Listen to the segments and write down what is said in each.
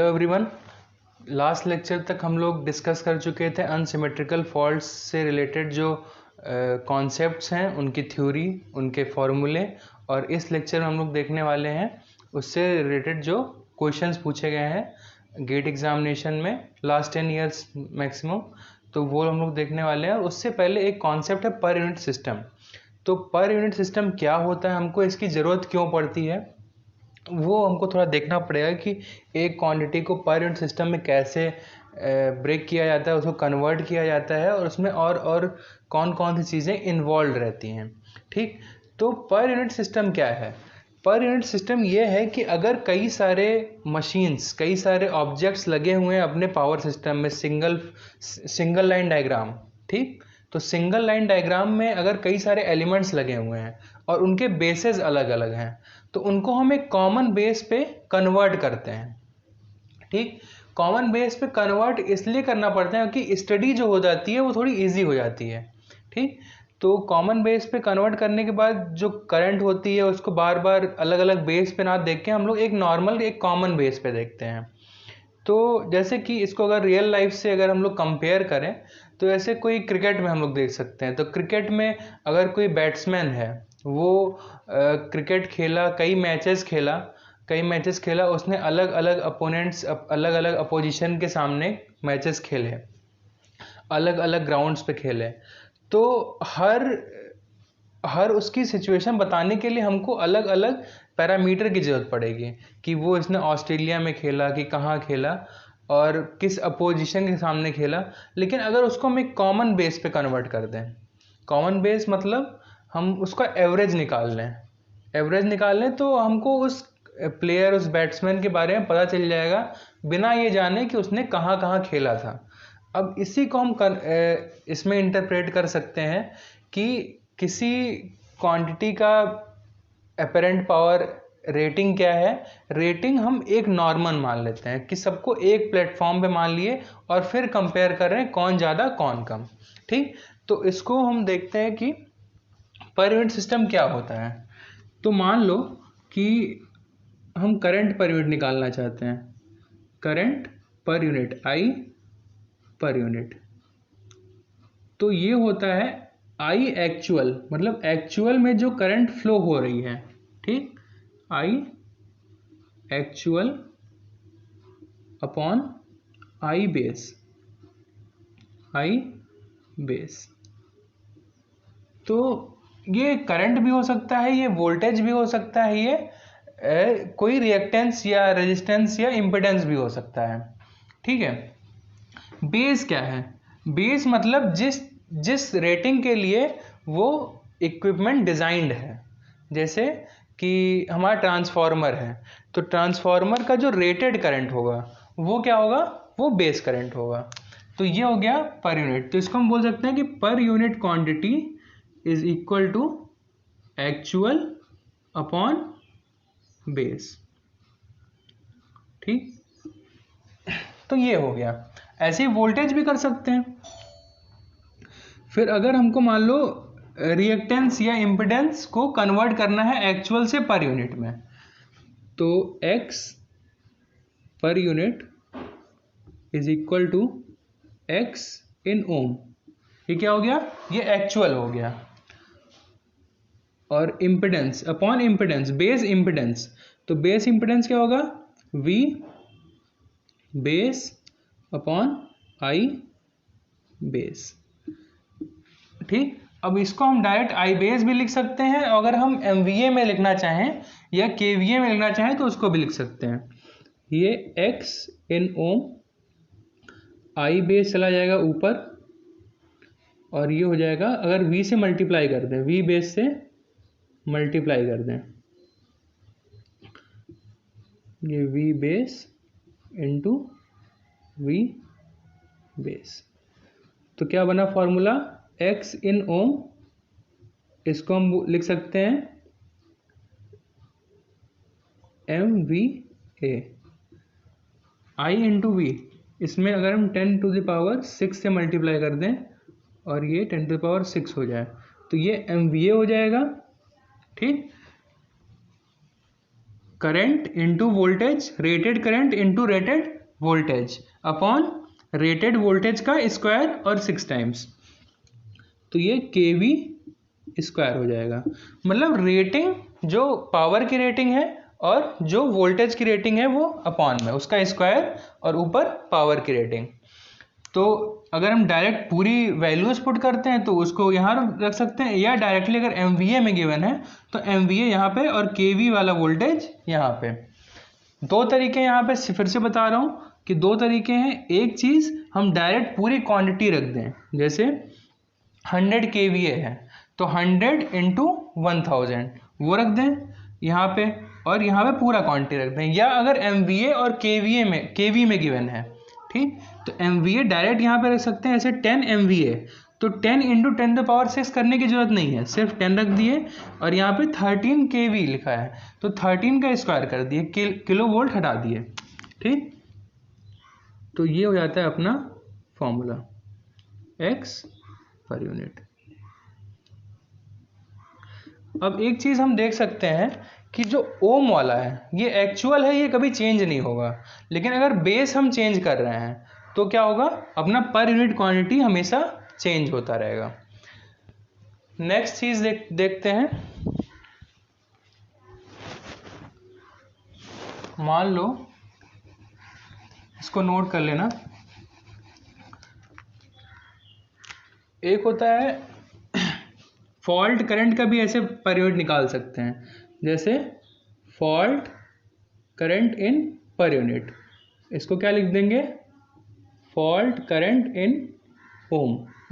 Hello everyone. Last lecture तक हम लोग डिस्कस कर चुके थे अनसिमेट्रिकल फॉल्ट्स से रिलेटेड जो कॉन्सेप्ट्स हैं, उनकी थ्योरी, उनके फॉर्मूले, और इस लेक्चर में हम लोग देखने वाले हैं उससे रिलेटेड जो क्वेश्चंस पूछे गए हैं गेट एग्जामिनेशन में लास्ट 10 ईयर्स मैक्सिमम, तो वो हम लोग देखने वाले हैं। और उससे पहले एक कॉन्सेप्ट है पर यूनिट सिस्टम। तो पर यूनिट सिस्टम क्या होता है, हमको इसकी ज़रूरत क्यों पड़ती है, वो हमको थोड़ा देखना पड़ेगा कि एक क्वांटिटी को पर यूनिट सिस्टम में कैसे ब्रेक किया जाता है, उसको कन्वर्ट किया जाता है, और उसमें और कौन कौन सी चीज़ें इन्वॉल्व रहती हैं। ठीक, तो पर यूनिट सिस्टम क्या है? पर यूनिट सिस्टम ये है कि अगर कई सारे मशीन्स, कई सारे ऑब्जेक्ट्स लगे हुए हैं अपने पावर सिस्टम में, सिंगल लाइन डायग्राम, ठीक, तो सिंगल लाइन डायग्राम में अगर कई सारे एलिमेंट्स लगे हुए हैं और उनके बेसेस अलग अलग हैं, तो उनको हम एक कॉमन बेस पे कन्वर्ट करते हैं। ठीक, कॉमन बेस पे कन्वर्ट इसलिए करना पड़ता है क्योंकि स्टडी जो हो जाती है वो थोड़ी इजी हो जाती है। ठीक, तो कॉमन बेस पे कन्वर्ट करने के बाद जो करंट होती है उसको बार बार अलग अलग बेस पे ना देख के हम लोग एक नॉर्मल, एक कॉमन बेस पे देखते हैं। तो जैसे कि इसको अगर रियल लाइफ से अगर हम लोग कंपेयर करें, तो ऐसे कोई क्रिकेट में हम लोग देख सकते हैं। तो क्रिकेट में अगर कोई बैट्समैन है, वो क्रिकेट खेला, कई मैचेस खेला, उसने अलग अलग अपोनेंट्स, अलग अलग अपोजिशन के सामने मैचेस खेले, अलग अलग ग्राउंड्स पे खेले। तो हर उसकी सिचुएशन बताने के लिए हमको अलग अलग पैरामीटर की ज़रूरत पड़ेगी कि वो इसने ऑस्ट्रेलिया में खेला कि कहाँ खेला और किस अपोजिशन के सामने खेला। लेकिन अगर उसको हम एक कॉमन बेस पे कन्वर्ट कर दें, कॉमन बेस मतलब हम उसका एवरेज निकाल लें, तो हमको उस प्लेयर, उस बैट्समैन के बारे में पता चल जाएगा बिना ये जाने कि उसने कहाँ कहाँ खेला था। अब इसी को हम इसमें इंटरप्रेट कर सकते हैं कि किसी क्वांटिटी का अपेरेंट पावर रेटिंग क्या है। रेटिंग हम एक नॉर्मल मान लेते हैं कि सबको एक प्लेटफॉर्म पे मान लिए और फिर कंपेयर कर रहे हैं कौन ज़्यादा कौन कम। ठीक, तो इसको हम देखते हैं कि पर यूनिट सिस्टम क्या होता है। तो मान लो कि हम करंट पर यूनिट निकालना चाहते हैं, करंट पर यूनिट, आई पर यूनिट। तो ये होता है आई एक्चुअल, मतलब एक्चुअल में जो करंट फ्लो हो रही है। ठीक, I actual upon I base, I base. तो ये करंट भी हो सकता है, ये वोल्टेज भी हो सकता है, ये कोई रिएक्टेंस या रेजिस्टेंस या इम्पिडेंस भी हो सकता है। ठीक है, बेस क्या है? बेस मतलब जिस रेटिंग के लिए वो इक्विपमेंट डिजाइंड है। जैसे कि हमारा ट्रांसफार्मर है, तो ट्रांसफार्मर का जो रेटेड करंट होगा वो क्या होगा? वो बेस करंट होगा। तो ये हो गया पर यूनिट। तो इसको हम बोल सकते हैं कि पर unit quantity is equal to actual upon base. ठीक, तो ये हो गया। ऐसे ही वोल्टेज भी कर सकते हैं। फिर अगर हमको मान लो रिएक्टेंस या इम्पिडेंस को कन्वर्ट करना है एक्चुअल से पर यूनिट में, तो x per unit is equal to x in ohm. ये क्या हो गया? ये एक्चुअल हो गया। और impedance upon impedance, base impedance, तो बेस इम्पिडेंस क्या होगा? v base upon I base. ठीक, अब इसको हम डायरेक्ट आई बेस भी लिख सकते हैं, अगर हम MVA में लिखना चाहें या KVA में लिखना चाहें तो उसको भी लिख सकते हैं। ये x in Om, I base चला जाएगा ऊपर, और ये हो जाएगा, अगर v से मल्टीप्लाई कर दें, v बेस से मल्टीप्लाई कर दें, ये v base into v base. तो क्या बना फॉर्मूला? x इन ओम, इसको हम लिख सकते हैं MVA, I इंटू वी, इसमें अगर हम 10 टू द पावर 6 से मल्टीप्लाई कर दें और ये 10 टू द पावर 6 हो जाए, तो ये MVA हो जाएगा। ठीक, current into voltage, rated current into rated voltage upon rated voltage का स्क्वायर और 6 टाइम्स, तो ये केवी स्क्वायर हो जाएगा। मतलब रेटिंग जो पावर की रेटिंग है और जो वोल्टेज की रेटिंग है वो अपॉन में उसका स्क्वायर और ऊपर पावर की रेटिंग। तो अगर हम डायरेक्ट पूरी वैल्यूज पुट करते हैं तो उसको यहाँ रख सकते हैं, या डायरेक्टली अगर MVA में गिवन है तो MVA यहाँ पे और KV वाला वोल्टेज यहाँ पे। दो तरीके यहाँ पे फिर से बता रहा हूँ कि दो तरीके हैं। एक चीज़ हम डायरेक्ट पूरी क्वांटिटी रख दें, जैसे 100 KVA है तो 100 इंटू 1000 वो रख दें यहाँ पे, और यहाँ पे पूरा क्वांटिटी रख दें। या अगर MVA और KV में गिवन है, ठीक, तो MVA डायरेक्ट यहाँ पे रख सकते हैं, ऐसे 10 MVA, तो 10 इंटू 10⁶ करने की जरूरत नहीं है, सिर्फ 10 रख दिए, और यहाँ पे 13 KV लिखा है तो 13 का स्क्वायर कर दिए, किलो वोल्ट हटा दिए, ठीक। तो ये हो जाता है अपना फॉर्मूला X पर यूनिट। अब एक चीज हम देख सकते हैं कि जो ओम वाला है ये एक्चुअल है, ये कभी चेंज नहीं होगा, लेकिन अगर बेस हम चेंज कर रहे हैं तो क्या होगा, अपना पर यूनिट क्वांटिटी हमेशा चेंज होता रहेगा। नेक्स्ट चीज देखते हैं। मान लो, इसको नोट कर लेना, एक होता है फॉल्ट करंट का भी ऐसे पर यूनिट निकाल सकते हैं, जैसे fault current in per unit. इसको क्या लिख देंगे, फॉल्ट करंट इन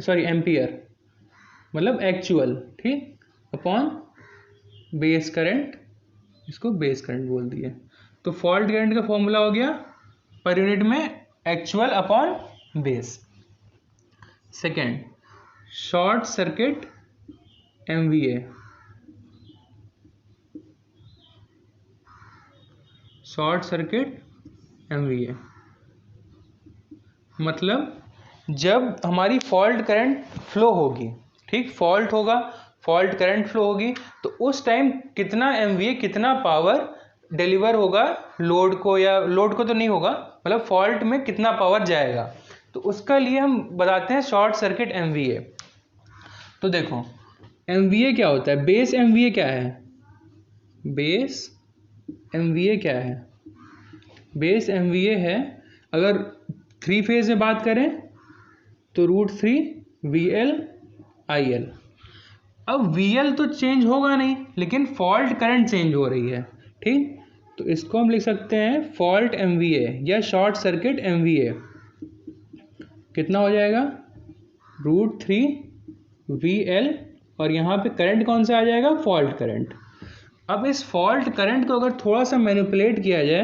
एम्पियर, मतलब एक्चुअल, ठीक, अपॉन बेस करंट, इसको बेस करंट बोल दिए। तो फॉल्ट करंट का फॉर्मूला हो गया पर यूनिट में actual upon base. Second, short circuit MVA, short circuit MVA मतलब जब हमारी फॉल्ट करंट फ्लो होगी, ठीक, फॉल्ट होगा, फॉल्ट करंट फ्लो होगी, तो उस टाइम कितना MVA, कितना पावर डिलीवर होगा लोड को, या लोड को तो नहीं होगा, मतलब फॉल्ट में कितना पावर जाएगा, तो उसका लिए हम बताते हैं शॉर्ट सर्किट MVA। तो देखो MVA क्या होता है, बेस MVA क्या है, बेस MVA क्या है, बेस MVA है, अगर 3 फेज में बात करें तो √3 VL IL। अब VL तो चेंज होगा नहीं, लेकिन फॉल्ट करंट चेंज हो रही है, ठीक, तो इसको हम लिख सकते हैं फॉल्ट MVA या शॉर्ट सर्किट MVA। कितना हो जाएगा, √3 VL, और यहाँ पे करंट कौन सा आ जाएगा, फॉल्ट करंट। अब इस फॉल्ट करंट को अगर थोड़ा सा मैनिपुलेट किया जाए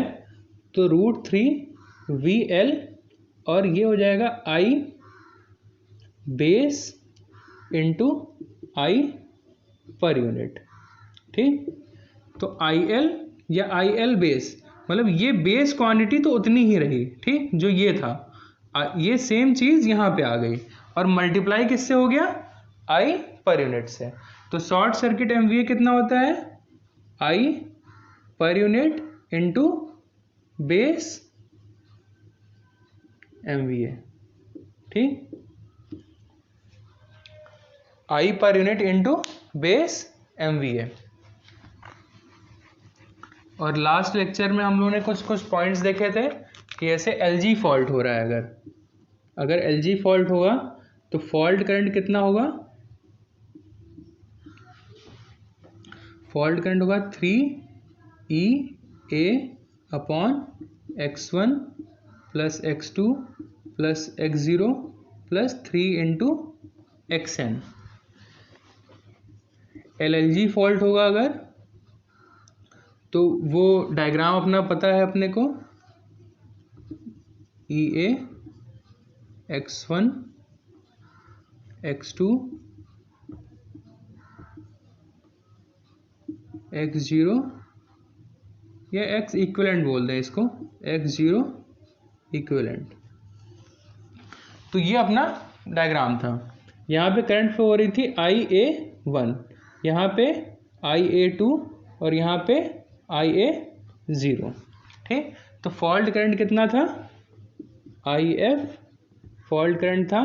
तो √3 VL, और ये हो जाएगा I base into I per unit, ठीक। तो IL या IL बेस, मतलब ये बेस क्वांटिटी तो उतनी ही रही, ठीक, जो ये था, ये सेम चीज यहाँ पे आ गई, और मल्टीप्लाई किससे हो गया, I पर यूनिट से। तो शॉर्ट सर्किट MVA कितना होता है, I per unit into base MVA, ठीक, I per unit into base MVA। और लास्ट लेक्चर में हम लोगों ने कुछ पॉइंट्स देखे थे कि ऐसे LG फॉल्ट हो रहा है, अगर LG फॉल्ट होगा तो फॉल्ट करंट कितना होगा, फॉल्ट करंट होगा 3EA upon X1 plus X2 plus X0 plus 3 into XN। LLG fault होगा अगर, तो वो डायग्राम अपना पता है अपने को, EA X1 X2 X0, या X इक्विवेलेंट बोल दें इसको, X0 इक्विवेलेंट। तो ये अपना डायग्राम था। यहाँ पे करंट फ्लो हो रही थी IA1, यहाँ पे IA2, और यहाँ पे IA 0। ठीक, तो फॉल्ट करंट कितना था, IF फॉल्ट करंट था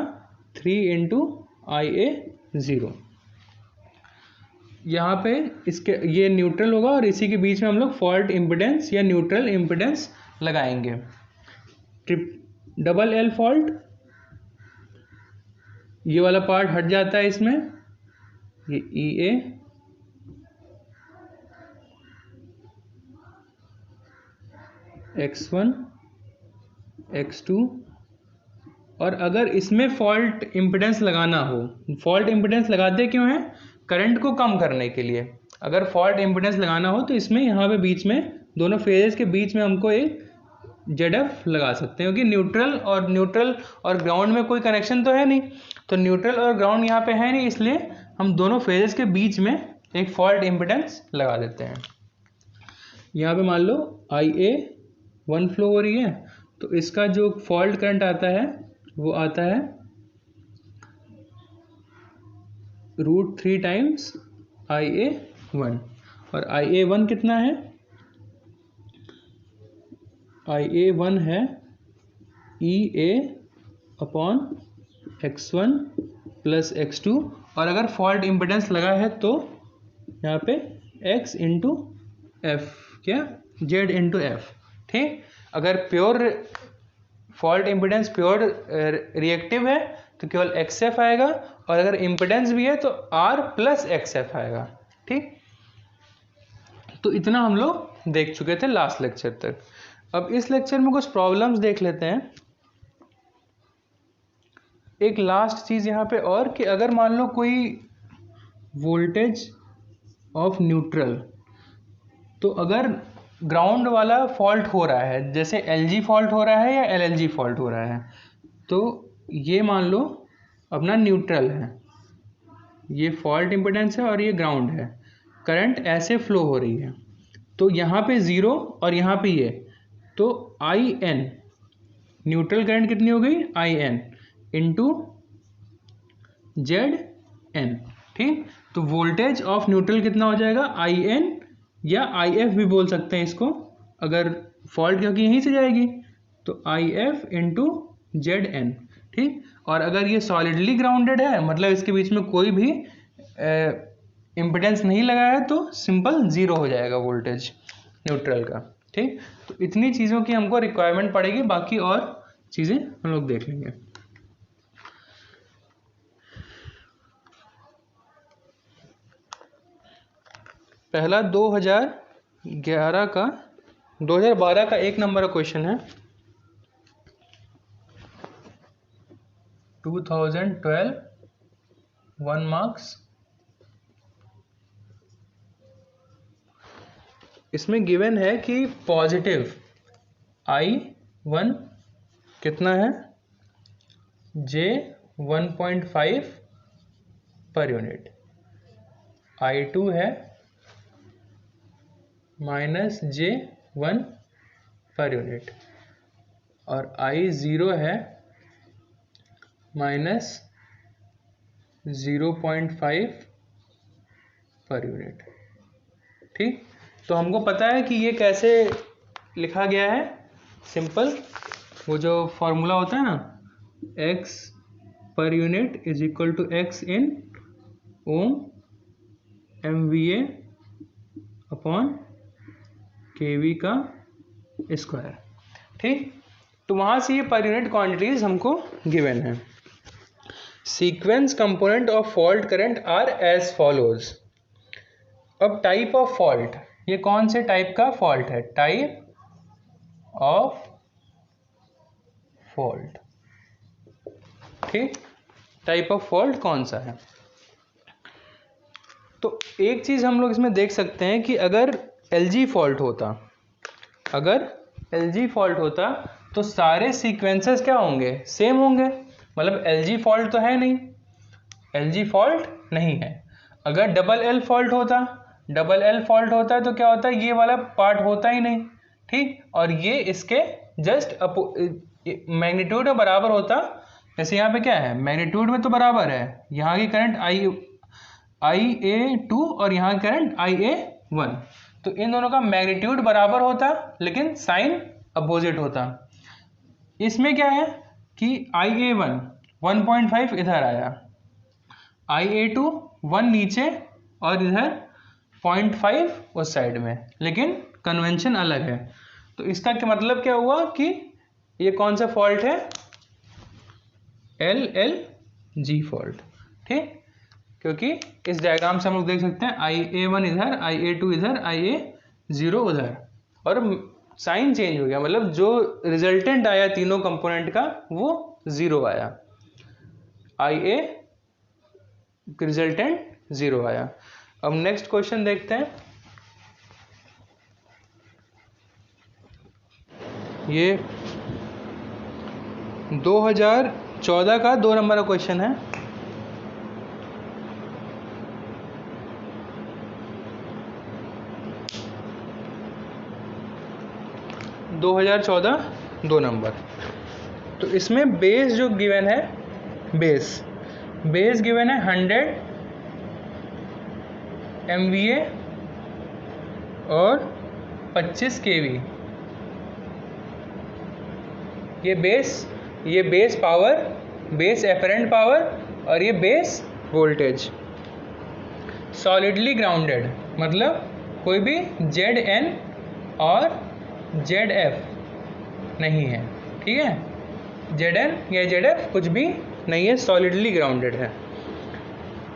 3 × IA0। यहाँ पे इसके ये न्यूट्रल होगा और इसी के बीच में हम लोग फॉल्ट इम्पिडेंस या न्यूट्रल इम्पिडेंस लगाएंगे। डबल एल फॉल्ट, ये वाला पार्ट हट जाता है इसमें, ये EA X1 X2, और अगर इसमें फॉल्ट इम्पिडेंस लगाना हो, फॉल्ट इम्पिडेंस लगाते क्यों हैं, करंट को कम करने के लिए। अगर फॉल्ट इम्पिडेंस लगाना हो तो इसमें यहाँ पे बीच में दोनों फेजेस के बीच में हमको एक ZF लगा सकते हैं, क्योंकि न्यूट्रल और ग्राउंड में कोई कनेक्शन तो है नहीं, तो न्यूट्रल और ग्राउंड यहाँ पे है नहीं, इसलिए हम दोनों फेजेस के बीच में एक फॉल्ट इम्पिडेंस लगा देते हैं। यहाँ पे मान लो IA1 फ्लो हो रही है, तो इसका जो फॉल्ट करंट आता है वो आता है √3 टाइम्स IA1, और IA1 कितना है, IA1 है EA/X1 + X2, और अगर फॉल्ट इम्पिडेंस लगा है तो यहाँ पे X × F, क्या Z × F। ठीक, अगर pure fault impedance pure reactive है तो केवल XF आएगा, और अगर इम्पिडेंस भी है तो R + XF आएगा। ठीक, तो इतना हम लोग देख चुके थे लास्ट लेक्चर तक। अब इस लेक्चर में कुछ प्रॉब्लम्स देख लेते हैं। एक लास्ट चीज यहाँ पे और, कि अगर मान लो कोई वोल्टेज ऑफ न्यूट्रल, तो अगर ग्राउंड वाला फॉल्ट हो रहा है, जैसे LG फॉल्ट हो रहा है या LLG फॉल्ट हो रहा है, तो ये मान लो अपना न्यूट्रल है, ये फॉल्ट इम्पिडेंस है और ये ग्राउंड है, करंट ऐसे फ्लो हो रही है, तो यहाँ पे 0 और यहाँ पे ये, तो IN न्यूट्रल करंट कितनी हो गई, IN × ZN। ठीक, तो वोल्टेज ऑफ न्यूट्रल कितना हो जाएगा, IN या IF भी बोल सकते हैं इसको, अगर फॉल्ट क्योंकि यहीं से जाएगी, तो IF × ZN। ठीक, और अगर ये सॉलिडली ग्राउंडेड है, मतलब इसके बीच में कोई भी इम्पिडेंस नहीं लगा है, तो सिंपल 0 हो जाएगा वोल्टेज न्यूट्रल का। ठीक, तो इतनी चीज़ों की हमको रिक्वायरमेंट पड़ेगी, बाकी और चीज़ें हम लोग देख लेंगे। पहला 2012 का 1 नंबर का क्वेश्चन है, 2012 1 मार्क्स। इसमें गिवन है कि पॉजिटिव I1 कितना है, J1.5 पर यूनिट, I2 है -J1 पर यूनिट, और I0 है -0.5 पर यूनिट। ठीक, तो हमको पता है कि ये कैसे लिखा गया है, सिंपल वो जो फॉर्मूला होता है ना, X per unit = X in Om MVA/kV का स्क्वायर। ठीक, तो वहाँ से ये पर यूनिट क्वांटिटीज हमको गिवन है। Sequence component of fault current are as follows. अब टाइप ऑफ फॉल्ट, ये कौन से टाइप का फॉल्ट है, टाइप ऑफ फॉल्ट। ठीक, टाइप ऑफ फॉल्ट कौन सा है, तो एक चीज हम लोग इसमें देख सकते हैं कि अगर LG फॉल्ट होता, तो सारे सीक्वेंसेस क्या होंगे, सेम होंगे, मतलब LG फॉल्ट तो है नहीं, LG फॉल्ट नहीं है। अगर डबल L फॉल्ट होता है तो क्या होता है, ये वाला पार्ट होता ही नहीं। ठीक, और ये इसके जस्ट मैग्नीट्यूड में बराबर होता, जैसे यहाँ पे क्या है, मैग्नीट्यूड में तो बराबर है, यहाँ की करंट IA2 और यहाँ की करंट IA1, तो इन दोनों का मैग्नीट्यूड बराबर होता लेकिन साइन अपोजिट होता। इसमें क्या है कि IA1 1.5 इधर आया, IA2 1 नीचे और इधर 0.5 उस साइड में, लेकिन कन्वेंशन अलग है। तो इसका क्या मतलब क्या हुआ कि ये कौन सा फॉल्ट है, LLG फॉल्ट, ठीक। क्योंकि इस डायग्राम से हम लोग देख सकते हैं IA1 इधर, IA2 इधर, IA0 उधर, और साइन चेंज हो गया, मतलब जो रिजल्टेंट आया तीनों कंपोनेंट का वो 0 आया, IA रिजल्टेंट 0 आया। अब नेक्स्ट क्वेश्चन देखते हैं। ये 2014 का 2 नंबर का क्वेश्चन है। (2014) 2 नंबर। तो इसमें बेस जो गिवन है, बेस गिवन है 100 MVA और 25 kV। ये base power, base apparent power और ये बेस वोल्टेज। सॉलिडली ग्राउंडेड मतलब कोई भी ZN और ZF नहीं है, ठीक है। ZN या ZF कुछ भी नहीं है, सॉलिडली ग्राउंडेड है।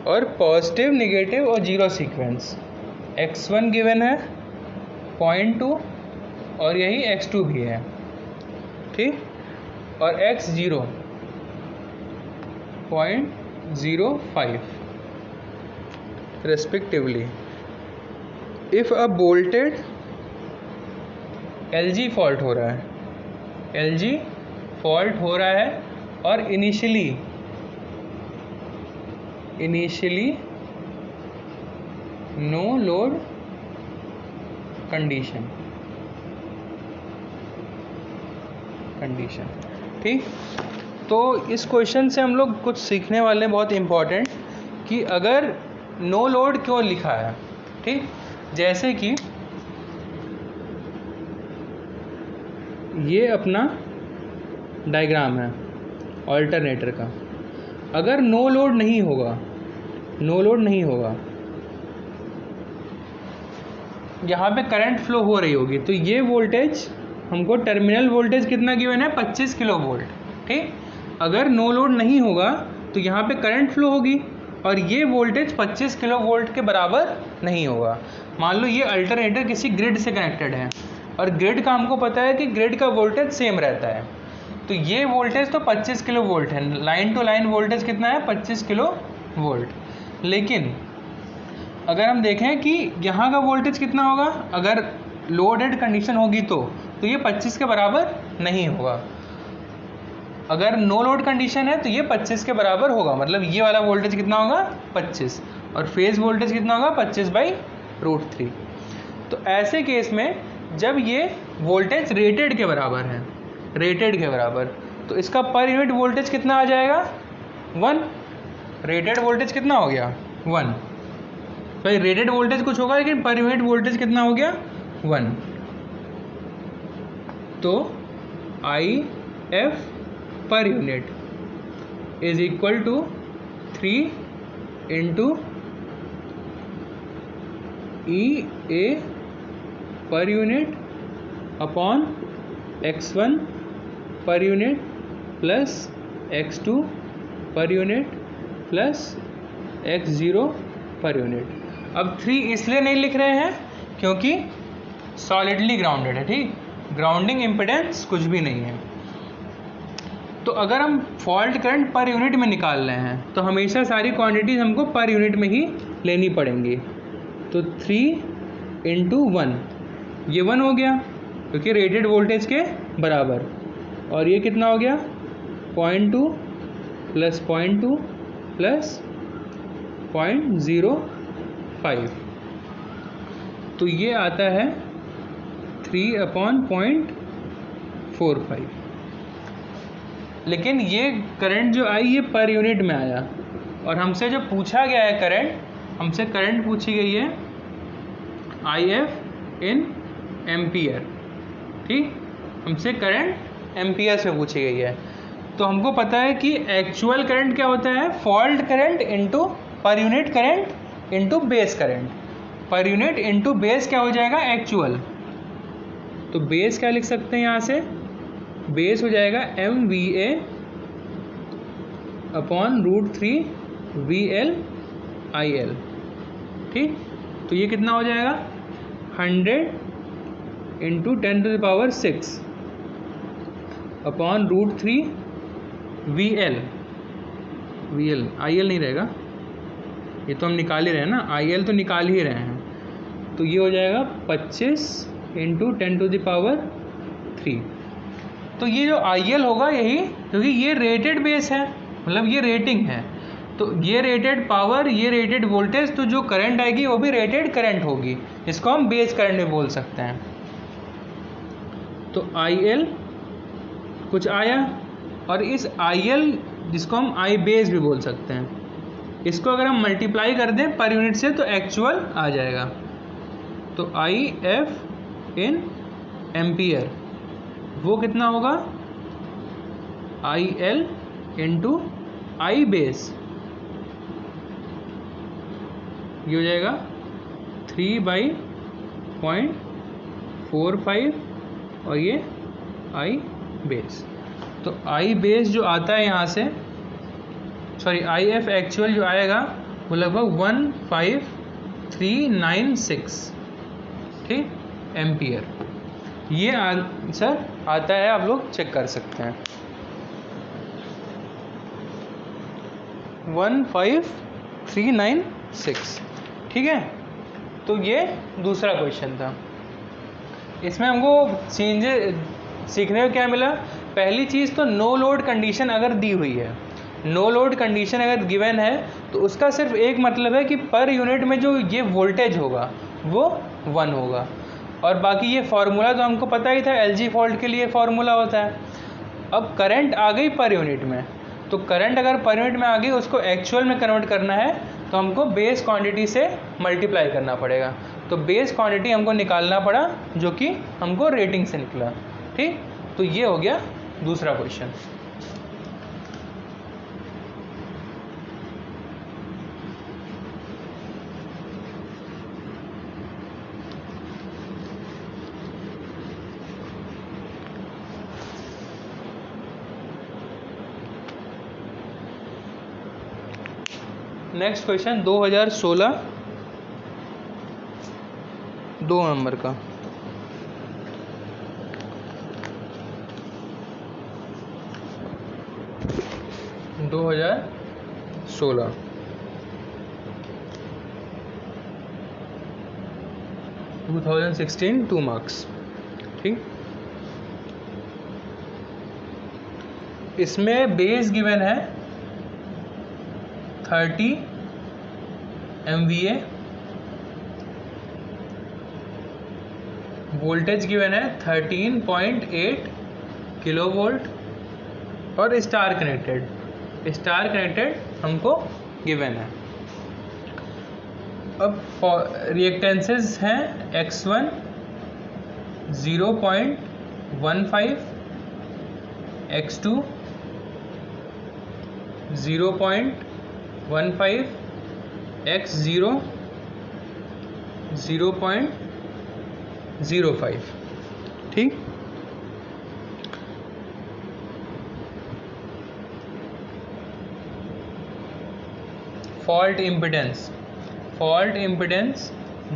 और पॉजिटिव, नेगेटिव और जीरो सीक्वेंस। X1 गिवन है 0.2 और यही X2 भी है, ठीक। और X0 0.05 respectively. If a bolted LG fault हो रहा है, LG फॉल्ट हो रहा है और इनिशियली नो लोड कंडीशन, ठीक। तो इस क्वेश्चन से हम लोग कुछ सीखने वाले हैं बहुत इम्पोर्टेंट, कि अगर नो लोड क्यों लिखा है, ठीक। जैसे कि ये अपना डायग्राम है ऑल्टरनेटर का, अगर नो लोड नहीं होगा, यहाँ पे करंट फ्लो हो रही होगी, तो ये वोल्टेज हमको टर्मिनल वोल्टेज कितना गिवन है, 25 किलो वोल्ट, ठीक। अगर नो लोड नहीं होगा तो यहाँ पे करंट फ्लो होगी और ये वोल्टेज 25 किलो वोल्ट के बराबर नहीं होगा। मान लो ये अल्टरनेटर किसी ग्रिड से कनेक्टेड है और ग्रिड का हमको पता है कि ग्रिड का वोल्टेज सेम रहता है, तो ये वोल्टेज तो 25 किलो वोल्ट है, लाइन टू लाइन वोल्टेज कितना है, 25 किलो वोल्ट। लेकिन अगर हम देखें कि यहाँ का वोल्टेज कितना होगा, अगर लोडेड कंडीशन होगी तो ये 25 के बराबर नहीं होगा। अगर नो लोड कंडीशन है तो ये 25 के बराबर होगा, मतलब ये वाला वोल्टेज कितना होगा, 25, और फेज वोल्टेज कितना होगा, 25/√3। तो ऐसे केस में जब ये वोल्टेज रेटेड के बराबर, तो इसका पर यूनिट वोल्टेज कितना आ जाएगा, 1। रेटेड वोल्टेज कितना हो गया, 1। भाई रेटेड वोल्टेज कुछ होगा लेकिन पर यूनिट वोल्टेज कितना हो गया, 1। तो IF per unit is equal to 3 × EA per unit upon X1 per unit plus X2 per unit plus X0 per unit. अब 3 इसलिए नहीं लिख रहे हैं क्योंकि सॉलिडली ग्राउंडेड है, ठीक। ग्राउंडिंग इम्पिडेंस कुछ भी नहीं है। तो अगर हम फॉल्ट करंट पर यूनिट में निकाल रहे हैं तो हमेशा सारी क्वांटिटीज हमको पर यूनिट में ही लेनी पड़ेंगी। तो 3 × 1, ये 1 हो गया क्योंकि रेटेड वोल्टेज के बराबर, और ये कितना हो गया, 0.2 + 0.2 + 0.05, तो ये आता है 3/0.45। लेकिन ये करंट जो आई ये पर यूनिट में आया, और हमसे जो पूछा गया है करंट, हमसे करंट पूछी गई है IF इन एम्पियर। ठीक, हमसे करंट एम्पियर्स में पूछी गई है। तो हमको पता है कि एक्चुअल करंट क्या होता है, fault current into per unit current into base current. Per unit into base क्या हो जाएगा, एक्चुअल। तो बेस क्या लिख सकते हैं यहाँ से, बेस हो जाएगा MVA अपॉन √3 VL/IL। ठीक, तो ये कितना हो जाएगा, 100 इंटू 10⁶ अपॉन √3 VL। IL नहीं रहेगा, ये तो हम निकाल ही रहे हैं ना, IL तो निकाल ही रहे हैं। तो ये हो जाएगा 25 इंटू 10⁻3। तो ये जो IL होगा यही, क्योंकि ये रेटेड बेस है, मतलब ये रेटिंग है, तो ये रेटेड पावर, ये रेटेड वोल्टेज, तो जो करंट आएगी वो भी रेटेड करंट होगी। इसको हम बेस करंट में बोल सकते हैं। तो IL कुछ आया, और इस IL जिसको हम I बेस भी बोल सकते हैं, इसको अगर हम मल्टीप्लाई कर दें पर यूनिट से तो एक्चुअल आ जाएगा। तो IF इन एम्पियर वो कितना होगा, IL इंटू I बेस, ये हो जाएगा 3/0.45 और ये I बेस। तो I बेस जो आता है यहाँ से, सॉरी IF एक्चुअल जो आएगा वो लगभग 15396, ठीक, एम्पियर। ये आंसर आता है, आप लोग चेक कर सकते हैं, 15396। ठीक है, तो ये दूसरा क्वेश्चन था। इसमें हमको चेंजेस सीखने को क्या मिला, पहली चीज़ तो नो लोड कंडीशन अगर दी हुई है, नो लोड कंडीशन अगर गिवन है, तो उसका सिर्फ एक मतलब है कि पर यूनिट में जो ये वोल्टेज होगा वो 1 होगा। और बाकी ये फार्मूला तो हमको पता ही था, LG फॉल्ट के लिए फार्मूला होता है। अब करंट आ गई पर यूनिट में, तो करंट अगर पर यूनिट में आ गई, उसको एक्चुअल में कन्वर्ट करना है तो हमको बेस क्वांटिटी से मल्टीप्लाई करना पड़ेगा। तो बेस क्वांटिटी हमको निकालना पड़ा, जो कि हमको रेटिंग से निकला। ठीक, तो ये हो गया दूसरा क्वेश्चन। नेक्स्ट क्वेश्चन 2016 2 नंबर का। दो 2016 2 मार्क्स। ठीक, इसमें बेस गिवन है 30 MVA, वोल्टेज गिवन है 13.8 किलोवोल्ट और स्टार कनेक्टेड हमको गिवन है। अब रिएक्टेंसेस हैं X1 0.15, X2 0.15, X0 0.05। ठीक, फॉल्ट इम्पिडेंस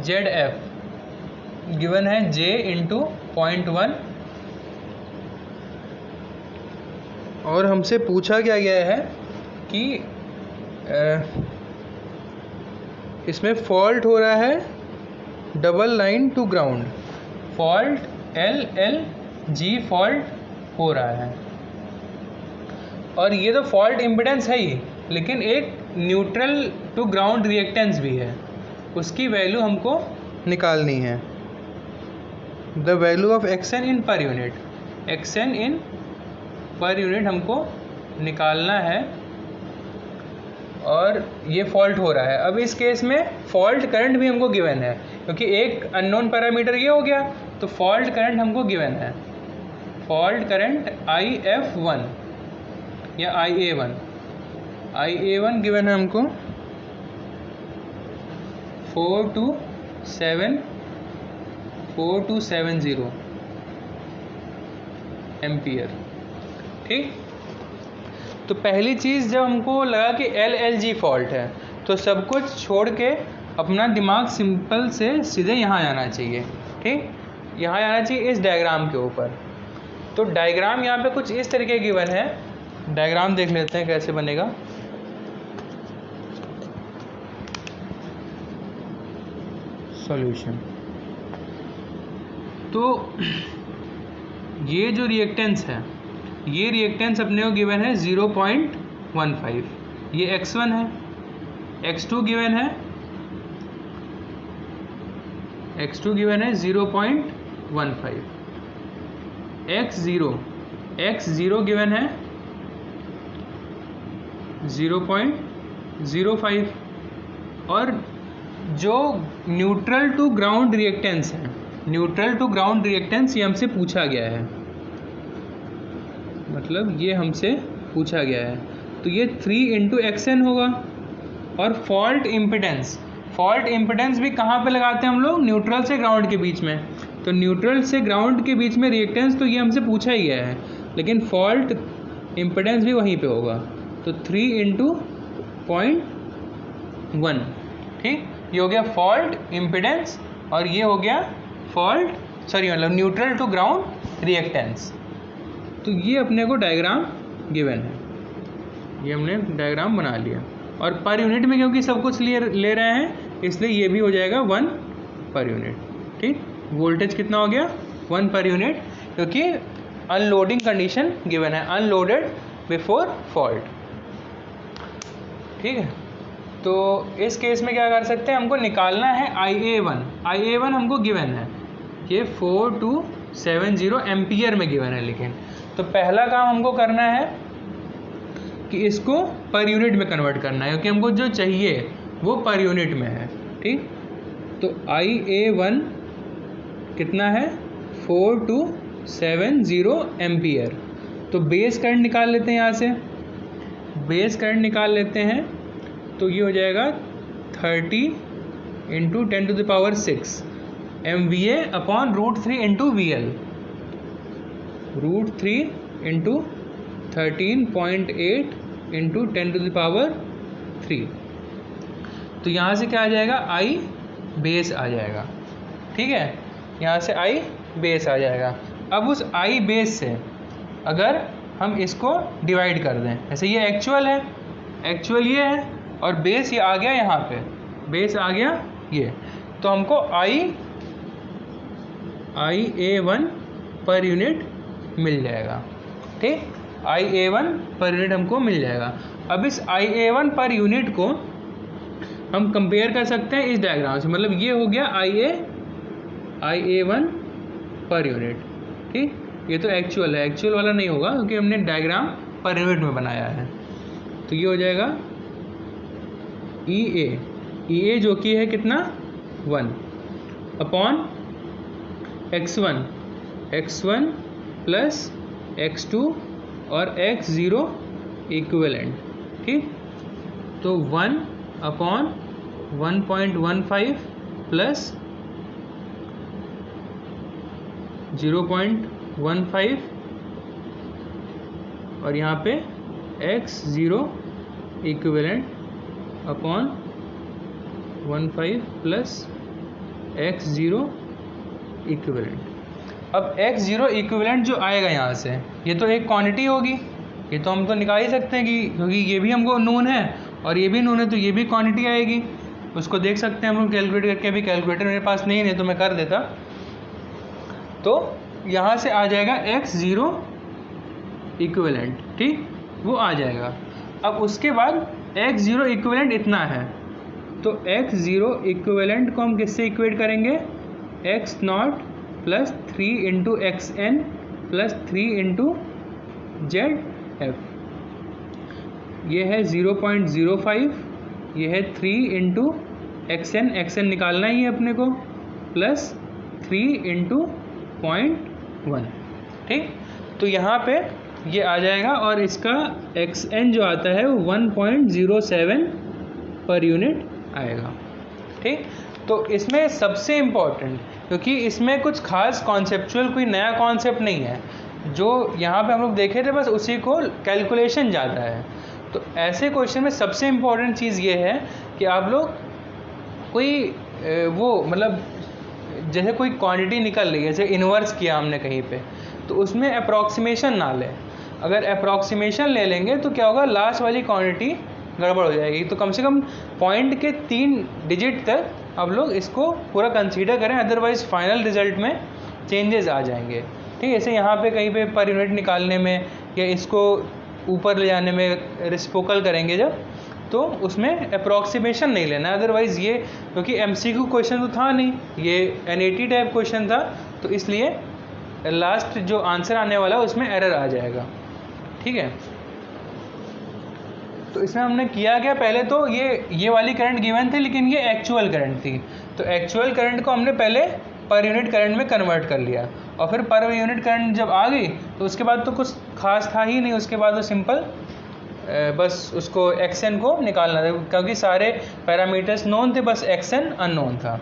ZF गिवन है J इंटू 0.1, और हमसे पूछा क्या गया है कि इसमें फॉल्ट हो रहा है double line to ground, fault LLG fault हो रहा है, और ये तो फॉल्ट इम्पिडेंस है ही, लेकिन एक न्यूट्रल टू ग्राउंड रिएक्टेंस भी है, उसकी वैल्यू हमको निकालनी है। The value of XN in per unit, XN in per unit हमको निकालना है। और ये फॉल्ट हो रहा है। अब इस केस में फॉल्ट करंट भी हमको गिवन है, क्योंकि एक अननोन पैरामीटर ये हो गया, तो फॉल्ट करंट हमको गिवन है। फॉल्ट करंट IF1 या IA1 गिवन है हमको 4270 एम्पियर। ठीक, तो पहली चीज़ जब हमको लगा कि LLG फॉल्ट है, तो सब कुछ छोड़ के अपना दिमाग सिंपल से सीधे यहाँ जाना चाहिए। ठीक, यहाँ जाना चाहिए इस डायग्राम के ऊपर। तो डायग्राम यहाँ पे कुछ इस तरीके की गिवन है। डायग्राम देख लेते हैं कैसे बनेगा। सॉल्यूशन, तो ये जो रिएक्टेंस है, ये रिएक्टेंस अपने को गिवन है 0.15, ये x1 है, x2 गिवन है 0.15, x0 गिवन है 0.05, और जो न्यूट्रल टू ग्राउंड रिएक्टेंस है, न्यूट्रल टू ग्राउंड रिएक्टेंस ये हमसे पूछा गया है, मतलब ये हमसे पूछा गया है, तो ये 3 × xn होगा। और फॉल्ट इम्पिडेंस भी कहाँ पे लगाते हैं हम लोग? न्यूट्रल से ग्राउंड के बीच में। तो न्यूट्रल से ग्राउंड के बीच में रिएक्टेंस तो ये हमसे पूछा ही गया है, लेकिन फॉल्ट इम्पिडेंस भी वहीं पे होगा, तो 3 × 0.1। ठीक, ये हो गया फॉल्ट इम्पिडेंस, और ये हो गया मतलब न्यूट्रल टू ग्राउंड रिएक्टेंस। तो ये अपने को डायग्राम गिवन है, ये हमने डायग्राम बना लिया। और पर यूनिट में क्योंकि सब कुछ ले रहे हैं, इसलिए ये भी हो जाएगा 1 पर यूनिट। ठीक, वोल्टेज कितना हो गया? 1 पर यूनिट, क्योंकि अनलोडिंग कंडीशन गिवन है, अनलोडेड बिफोर फॉल्ट। ठीक है, तो इस केस में क्या कर सकते हैं, हमको निकालना है IA1 हमको गिवन है, ये 4270 एम्पियर में गिवन है। लेकिन तो पहला काम हमको करना है कि इसको पर यूनिट में कन्वर्ट करना है, क्योंकि हमको जो चाहिए वो पर यूनिट में है। ठीक, तो IA1 कितना है? 4270 एम्पियर। तो बेस करंट निकाल लेते हैं, यहाँ से बेस करंट निकाल लेते हैं, तो ये हो जाएगा 30 × 10⁶ MVA अपॉन √3 × VL, √3 × 13.8 × 10⁻3। तो यहाँ से क्या आ जाएगा? I बेस आ जाएगा। ठीक है, यहाँ से I बेस आ जाएगा। अब उस I बेस से अगर हम इसको डिवाइड कर दें, जैसे ये एक्चुअल है, एक्चुअल ये है, और बेस ये आ गया, यहाँ पे बेस आ गया ये, तो हमको IA1 पर यूनिट मिल जाएगा। ठीक, IA1 पर यूनिट हमको मिल जाएगा। अब इस IA1 पर यूनिट को हम कंपेयर कर सकते हैं इस डायग्राम से, मतलब ये हो गया IA1 पर यूनिट। ठीक, ये तो एक्चुअल है, एक्चुअल वाला नहीं होगा क्योंकि हमने डायग्राम पर यूनिट में बनाया है। तो ये हो जाएगा EA जो कि है कितना? 1 अपॉन x1 प्लस x2 और x0 इक्विवेलेंट। ठीक, तो 1 अपॉन 1.15 प्लस 0.15, और यहाँ पे x0 equivalent upon 15 plus x0 equivalent. अब x0 इक्विवेलेंट जो आएगा यहाँ से, ये तो एक क्वांटिटी होगी, ये तो हम तो निकाल ही सकते हैं कि क्योंकि ये भी हमको नोन है और ये भी नोन है, तो ये भी क्वांटिटी आएगी। उसको देख सकते हैं हम लोग कैलकुलेट करके, अभी कैलकुलेटर मेरे पास नहीं है तो मैं कर देता। तो यहाँ से आ जाएगा x0 इक्विवेलेंट। ठीक, वो आ जाएगा। अब उसके बाद x0 इक्विवेलेंट इतना है, तो x0 इक्विवेलेंट को हम किससे इक्वेट करेंगे? x0 plus 3 × xn plus 3 × ZF। ये है 0.05, ये है 3 इंटू एक्स एन निकालना ही है अपने को, प्लस 3 इंटू 0.1। ठीक, तो यहाँ पे ये आ जाएगा और इसका एक्स एन जो आता है वो 1.07 पर यूनिट आएगा। ठीक, तो इसमें सबसे इम्पॉर्टेंट, क्योंकि इसमें कुछ खास कॉन्सेप्चुअल कोई नया कॉन्सेप्ट नहीं है, जो यहाँ पे हम लोग देखे थे बस उसी को कैलकुलेशन ज़्यादा है। तो ऐसे क्वेश्चन में सबसे इम्पॉर्टेंट चीज़ ये है कि आप लोग कोई वो मतलब जैसे कोई क्वांटिटी निकल रही है, जैसे इन्वर्स किया हमने कहीं पे, तो उसमें अप्रॉक्सीमेशन ना लें। अगर अप्रॉक्सीमेशन ले लेंगे तो क्या होगा, लास्ट वाली क्वांटिटी गड़बड़ हो जाएगी। तो कम से कम पॉइंट के 3 डिजिट तक आप लोग इसको पूरा कंसीडर करें, अदरवाइज फाइनल रिजल्ट में चेंजेस आ जाएंगे। ठीक है, जैसे यहाँ पे कहीं पे पर यूनिट निकालने में या इसको ऊपर ले जाने में रेसिप्रोकल करेंगे जब, तो उसमें अप्रॉक्सीमेशन नहीं लेना, अदरवाइज़ ये क्योंकि एमसीक्यू क्वेश्चन तो था नहीं, ये एनएटी टाइप क्वेश्चन था, तो इसलिए लास्ट जो आंसर आने वाला है उसमें एरर आ जाएगा। ठीक है, तो इसमें हमने किया क्या, पहले तो ये वाली करंट गिवन थी, लेकिन ये एक्चुअल करंट थी, तो एक्चुअल करंट को हमने पहले पर यूनिट करंट में कन्वर्ट कर लिया, और फिर पर यूनिट करंट जब आ गई तो उसके बाद तो कुछ खास था ही नहीं, उसके बाद तो सिंपल बस उसको एक्सएन को निकालना था, क्योंकि सारे पैरामीटर्स नोन थे, बस एक्सएन अननोन था।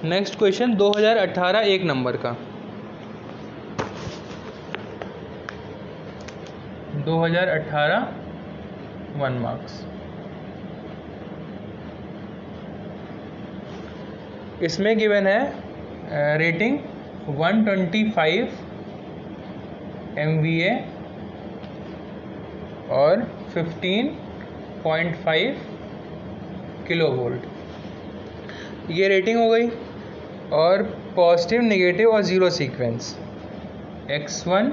नेक्स्ट क्वेश्चन 2018 एक नंबर का, 2018 1 मार्क्स। इसमें गिवन है रेटिंग 125 MVA और 15.5 किलोवोल्ट, ये रेटिंग हो गई। और पॉजिटिव, नेगेटिव और zero sequence, x1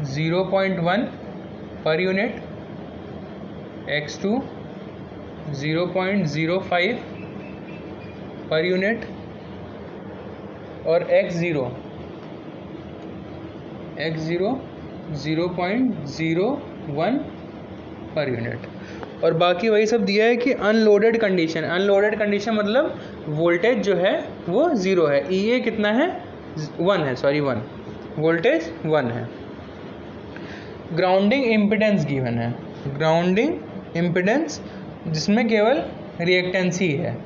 0.1 per unit, x2 0.05 per unit और x0 0.01 पर यूनिट। और बाकी वही सब दिया है कि अनलोडेड कंडीशन मतलब वोल्टेज जो है वो 0 है, EA कितना है 1 है, 1 वोल्टेज 1 है। ग्राउंडिंग इम्पिडेंस गिवन है, ग्राउंडिंग इम्पिडेंस जिसमें केवल रिएक्टेंस ही है,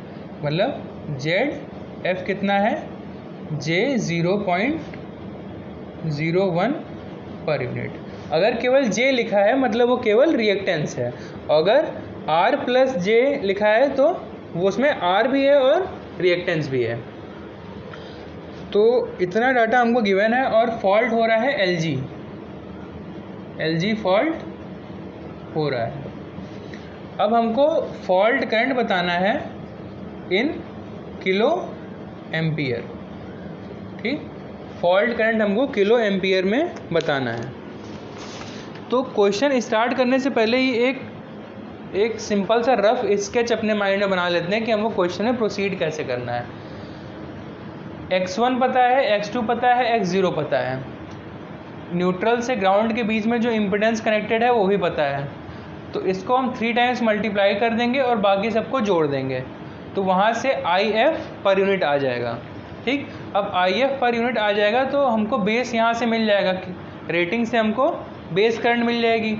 मतलब ZF कितना है, J 0.01 पर यूनिट। अगर केवल J लिखा है मतलब वो केवल रिएक्टेंस है, अगर R प्लस J लिखा है तो वो उसमें R भी है और रिएक्टेंस भी है। तो इतना डाटा हमको गिवन है और फॉल्ट हो रहा है LG फॉल्ट हो रहा है। अब हमको फॉल्ट करंट बताना है इन किलो एम्पियर। ठीक, फॉल्ट करंट हमको किलो एम्पियर में बताना है। तो क्वेश्चन स्टार्ट करने से पहले ही एक सिंपल सा रफ स्केच अपने माइंड में बना लेते हैं कि हमको क्वेश्चन में प्रोसीड कैसे करना है। x1 पता है, x2 पता है, x0 पता है, न्यूट्रल से ग्राउंड के बीच में जो इम्पिडेंस कनेक्टेड है वो भी पता है, तो इसको हम 3 टाइम्स मल्टीप्लाई कर देंगे और बाकी सबको जोड़ देंगे, तो वहाँ से IF पर यूनिट आ जाएगा। ठीक, अब IF पर यूनिट आ जाएगा तो हमको बेस यहाँ से मिल जाएगा, रेटिंग से हमको बेस करंट मिल जाएगी,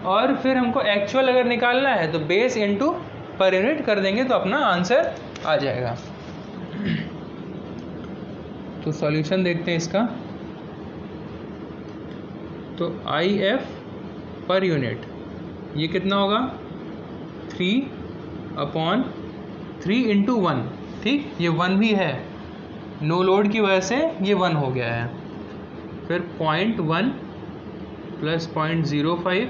और फिर हमको एक्चुअल अगर निकालना है तो बेस इनटू पर यूनिट कर देंगे तो अपना आंसर आ जाएगा। तो सॉल्यूशन देखते हैं इसका। तो IF पर यूनिट ये कितना होगा, 3/3 इंटू 1। ठीक, ये 1 भी है, नो लोड की वजह से ये 1 हो गया है। फिर 0.1 प्लस 0.05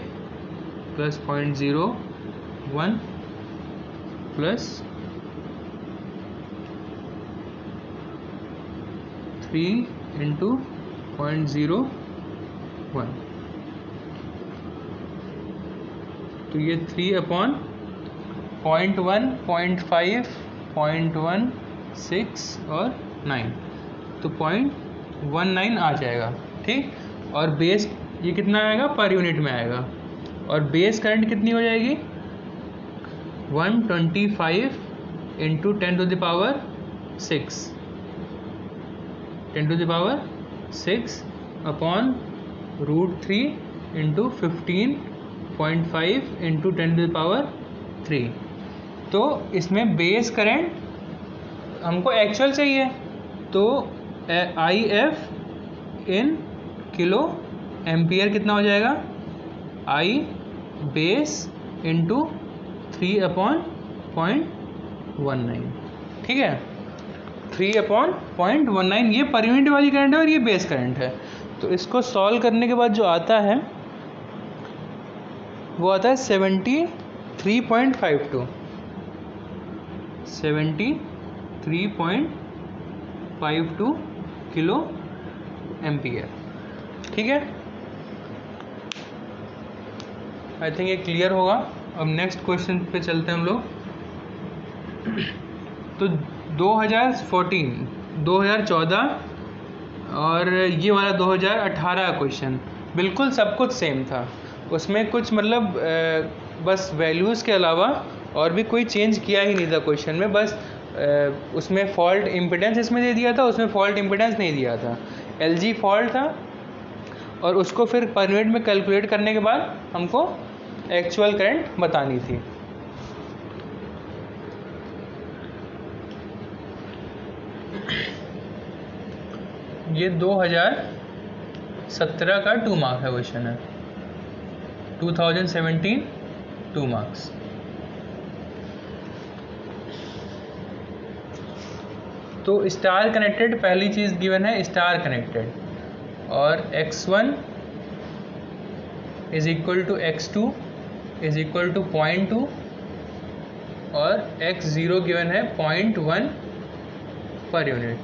प्लस 0.01 प्लस 3 इंटू 0.01, तो ये 3/0.1, 0.5, 0.16 और 9, तो 0.19 आ जाएगा। ठीक, और बेस ये कितना आएगा, पर यूनिट में आएगा। और बेस करंट कितनी हो जाएगी, 125 इंटू 10⁶, 10⁶ अपॉन √3 इंटू 15.5 इंटू 10⁻3। तो इसमें बेस करंट हमको एक्चुअल चाहिए, तो IF इन किलो एम्पियर कितना हो जाएगा, I बेस इंटू 3/0.19। ठीक है, 3/0.19 ये पर यूनिट वाली करंट है और ये बेस करंट है। तो इसको सॉल्व करने के बाद जो आता है वो आता है 73.52, 73.52 किलो एम्पियर। ठीक है, आई थिंक ये क्लियर होगा। अब नेक्स्ट क्वेश्चन पे चलते हैं हम लोग। तो 2014 और ये वाला 2018 का क्वेश्चन बिल्कुल सब कुछ सेम था, उसमें कुछ मतलब बस वैल्यूज़ के अलावा और भी कोई चेंज किया ही नहीं था क्वेश्चन में। बस उसमें फॉल्ट इम्पिडेंस इसमें दे दिया था, उसमें फॉल्ट इम्पिडेंस नहीं दिया था, LG फॉल्ट था, और उसको फिर पर यूनिट में कैलकुलेट करने के बाद हमको एक्चुअल करंट बतानी थी। ये 2017 का 2 मार्क्स का क्वेश्चन है, 2017 2 मार्क्स। तो स्टार कनेक्टेड पहली चीज़ गिवन है, स्टार कनेक्टेड, और x1 is equal to x2 is equal to 0.2 और x0 गिवन है 0.1 पर यूनिट।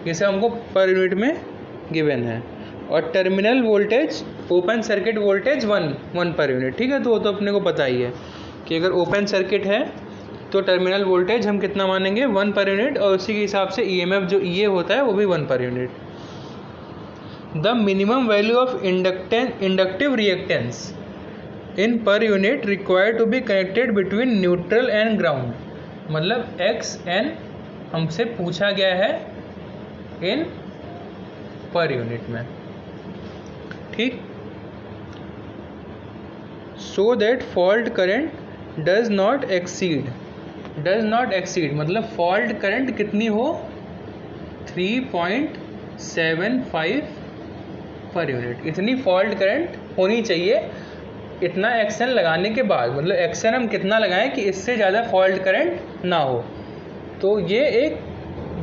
ये सब हमको पर यूनिट में गिवन है। और terminal voltage, open circuit voltage 1 per unit. ठीक है, तो वो तो अपने को पता ही है कि अगर ओपन सर्किट है तो टर्मिनल वोल्टेज हम कितना मानेंगे, 1 पर यूनिट, और उसी के हिसाब से EMF जो EA होता है वो भी 1 per unit. The minimum value of inductive reactance in per unit required to be connected between neutral and ground. मतलब XN हमसे पूछा गया है इन पर यूनिट में। ठीक, so that fault current does not exceed मतलब फॉल्ट करंट कितनी हो, 3.75 पर यूनिट। इतनी फॉल्ट करंट होनी चाहिए इतना XN लगाने के बाद। मतलब XN हम कितना लगाएं कि इससे ज़्यादा फॉल्ट करंट ना हो। तो ये एक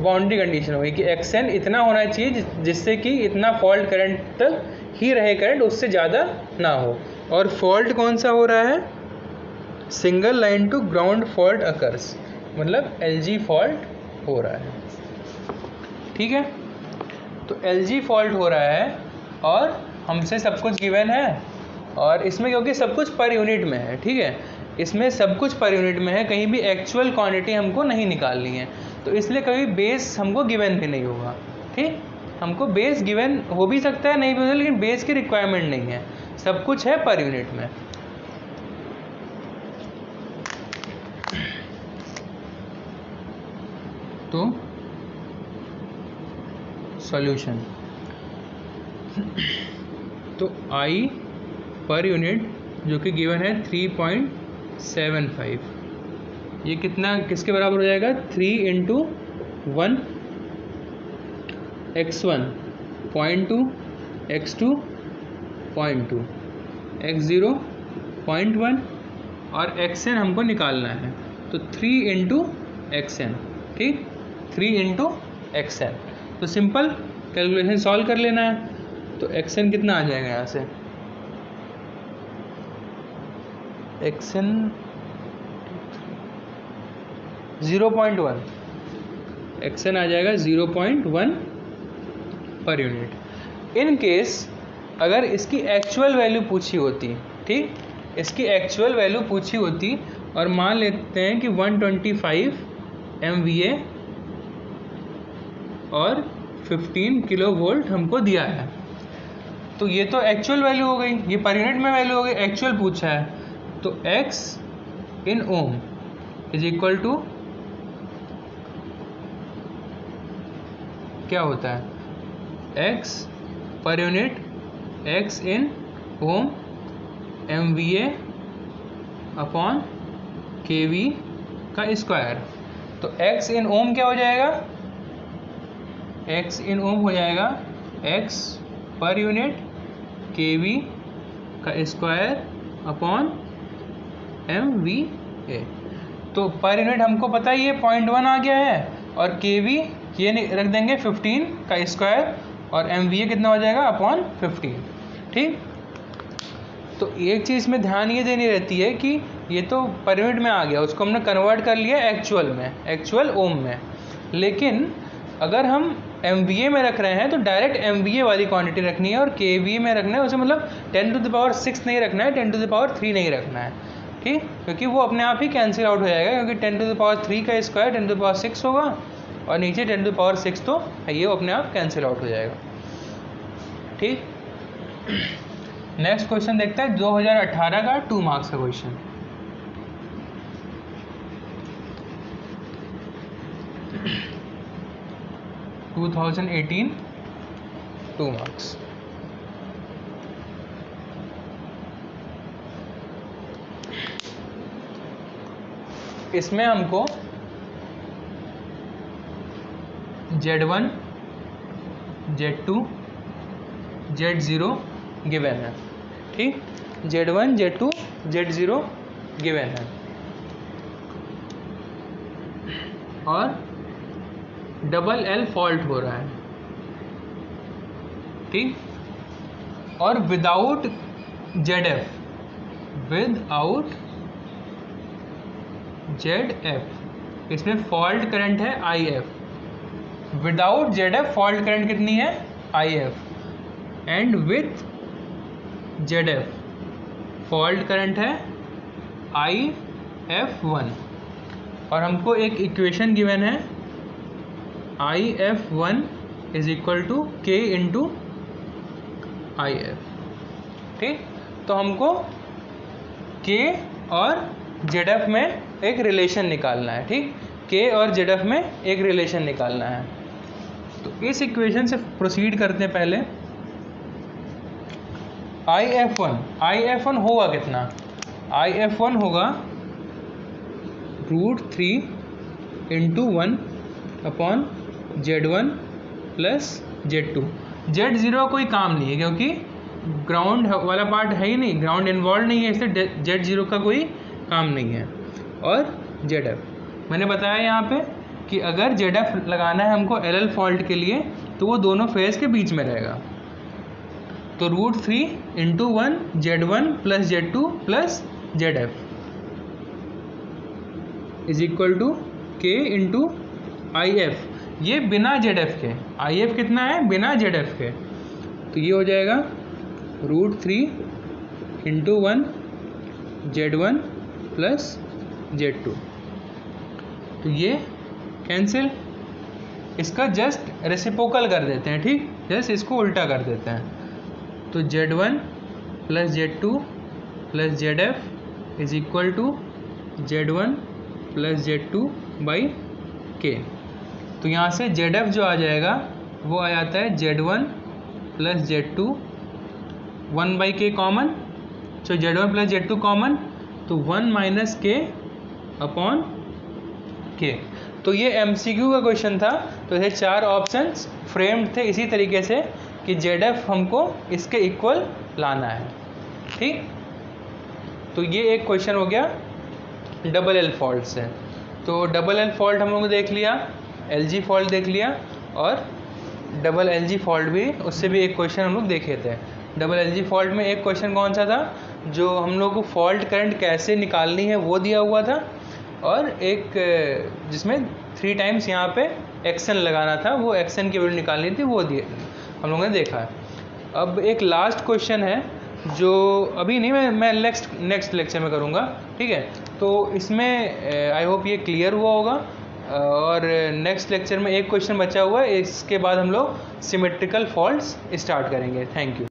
बाउंड्री कंडीशन होगी कि XN इतना होना चाहिए जिससे कि इतना फॉल्ट करंट तक ही रहे करंट, उससे ज़्यादा ना हो। और फॉल्ट कौन सा हो रहा है, single line to ground fault occurs, मतलब LG फॉल्ट हो रहा है। ठीक है, तो LG फॉल्ट हो रहा है और हमसे सब कुछ गिवन है, और इसमें क्योंकि सब कुछ पर यूनिट में है। ठीक है, इसमें सब कुछ पर यूनिट में है, कहीं भी एक्चुअल क्वांटिटी हमको नहीं निकालनी है, तो इसलिए कभी बेस हमको गिवन भी नहीं होगा। ठीक, हमको बेस गिवन हो भी सकता है, नहीं भी हो सकता, लेकिन बेस की रिक्वायरमेंट नहीं है, सब कुछ है पर यूनिट में। तो सॉल्यूशन, तो I पर यूनिट जो कि गिवन है 3.75, ये कितना किसके बराबर हो जाएगा, 3 इंटू 1 x1 0.2 x2 0.2 x0 0.1 और xn हमको निकालना है, तो 3 इंटू XN। ठीक, 3 इंटू XN। तो सिंपल कैलकुलेशन सॉल्व कर लेना है। तो XN कितना आ जाएगा यहाँ से, एक्सन 0.1, एक्सन आ जाएगा 0.1 पर यूनिट। इन केस अगर इसकी एक्चुअल वैल्यू पूछी होती, ठीक, इसकी एक्चुअल वैल्यू पूछी होती और मान लेते हैं कि 125 MVA और 15 किलो वोल्ट हमको दिया है, तो ये तो एक्चुअल वैल्यू हो गई, ये पर यूनिट में वैल्यू हो गई, एक्चुअल पूछा है। तो x in ohm is equal to क्या होता है, x per unit x in ohm MVA upon kV का स्क्वायर। तो x इन ओम क्या हो जाएगा, x इन ओम हो जाएगा x पर यूनिट kV का स्क्वायर अपॉन MVA। तो पर यूनिट हमको पता ही है 0.1 आ गया है, और kV ये रख देंगे 15 का स्क्वायर, और MVA कितना हो जाएगा अपॉन 15, ठीक। तो एक चीज़ में ध्यान ये देनी रहती है कि ये तो पर यूनिट में आ गया, उसको हमने कन्वर्ट कर लिया एक्चुअल में, एक्चुअल ओम में। लेकिन अगर हम MVA में रख रहे हैं तो डायरेक्ट MVA वाली क्वांटिटी रखनी है, और kV में रखना है उसे, मतलब 10⁻6 नहीं रखना है, 10⁻3 नहीं रखना है, ठीक, क्योंकि वो अपने आप ही कैंसिल आउट हो जाएगा, क्योंकि 10⁻3 का स्क्वायर 10⁻6 होगा, और नीचे 10⁻6 तो ये अपने आप कैंसिल आउट हो जाएगा, ठीक। नेक्स्ट क्वेश्चन देखते हैं 2018 का 2 मार्क्स का क्वेश्चन। (2018) 2 मार्क्स। इसमें हमको Z1, Z2, Z0 गिवन है, ठीक, Z1, Z2, Z0 गिवन है, और डबल L फॉल्ट हो रहा है, ठीक, और विदाउट ZF, विदाउट ZF इसमें फॉल्ट करंट है IF, without ZF fault current कितनी है IF, and with ZF fault current है IF1, और हमको एक इक्वेशन गिवन है IF1 is equal to K into IF, ठीक। तो हमको K और ZF में एक रिलेशन निकालना है, ठीक, K और ZF में एक रिलेशन निकालना है। तो इस इक्वेशन से प्रोसीड करते हैं। पहले IF1 होगा कितना, IF1 होगा √3 into 1 upon Z1 plus Z2। Z0 कोई काम नहीं है, क्योंकि ग्राउंड वाला पार्ट है ही नहीं, ग्राउंड इन्वॉल्व नहीं है, इसलिए Z0 का कोई काम नहीं है। और ZF मैंने बताया यहाँ पे कि अगर ZF लगाना है हमको LL फॉल्ट के लिए, तो वो दोनों फेज के बीच में रहेगा। तो √3 into 1 Z1 plus Z2 plus ZF is equal to K into IF, ये बिना ZF के, IF कितना है बिना ZF के, तो ये हो जाएगा √3 इंटू 1 Z1 प्लस Z2। तो ये कैंसिल, इसका जस्ट रेसिप्रोकल कर देते हैं, ठीक, जस्ट इसको उल्टा कर देते हैं। तो Z1 plus Z2 plus ZF is equal to Z1 plus Z2 by K। तो यहाँ से ZF जो आ जाएगा वो आ जाता है Z1 plus Z2, 1/K common, तो Z1 प्लस Z2 कॉमन, तो 1 माइनस K अपॉन K। तो ये MCQ का क्वेश्चन था। तो ये 4 ऑप्शंस फ्रेम्ड थे इसी तरीके से कि ZF हमको इसके इक्वल लाना है, ठीक। तो ये एक क्वेश्चन हो गया डबल L फॉल्ट से। तो डबल L फॉल्ट हम लोगों ने देख लिया, LG फॉल्ट देख लिया, और डबल LG फॉल्ट भी, उससे भी एक क्वेश्चन हम लोग देखे थे। डबल LG फॉल्ट में एक क्वेश्चन कौन सा था जो हम लोग को फॉल्ट करंट कैसे निकालनी है वो दिया हुआ था, और एक जिसमें 3 टाइम्स यहाँ पे एक्शन लगाना था, वो एक्शन की वैल्यू निकालनी थी, वो दिए हम लोगों ने देखा है। अब एक लास्ट क्वेश्चन है जो अभी नहीं, मैं नेक्स्ट लेक्चर में करूँगा, ठीक है। तो इसमें आई होप ये क्लियर हुआ होगा, और नेक्स्ट लेक्चर में एक क्वेश्चन बचा हुआ है, इसके बाद हम लोग सिमेट्रिकल फॉल्ट्स स्टार्ट करेंगे। Thank you.